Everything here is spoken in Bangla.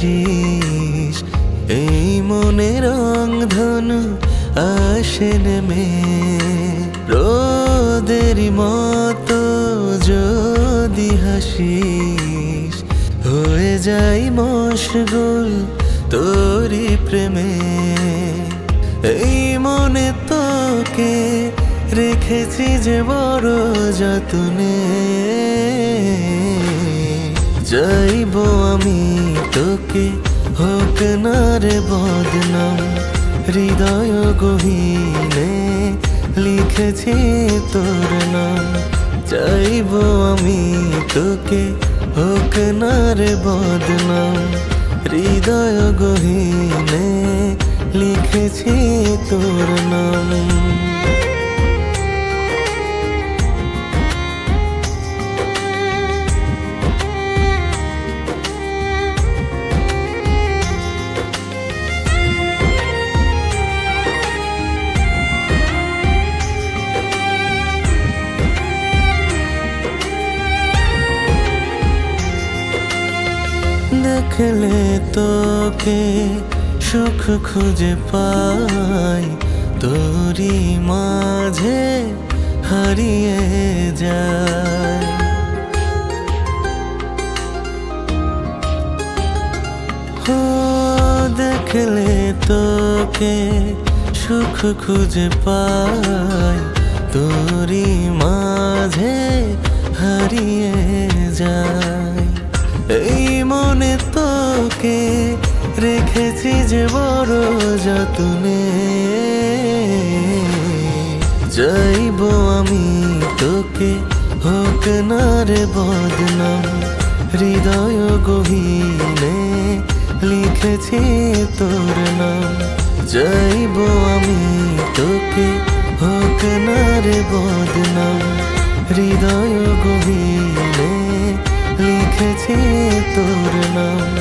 হাসিস এই মনে রংধনু আসে নেমে রোদের মতো যদি হাসিস হয়ে যাই মশগুল তোরি প্রেমে এই মনে তোকে রেখেছি যে বড় যতনে চাইবো আমি তোকে হোক না রে বদনাম হৃদয় গহীনে লিখেছি তোর নাম চাইবো আমি তোকে হোক না রে বদনাম হৃদয় গহীনে লিখেছি তোর নাম দেখলে তোকে সুখ খুঁজে পাই তোরি মাঝে হারিয়ে যায় ও দেখলে তোকে সুখ খুঁজে পাই তোরি মাঝে হারিয়ে যায় এই মনে তোকে রেখেছি যে বড় যতনে চাইবো আমি তোকে হোক না রে বদনাম হৃদয় গহীনে লিখেছি তোর নাম চাইবো আমি তোকে হোক না রে বদনাম হৃদয় গহীনে লিখেছি তোর নাম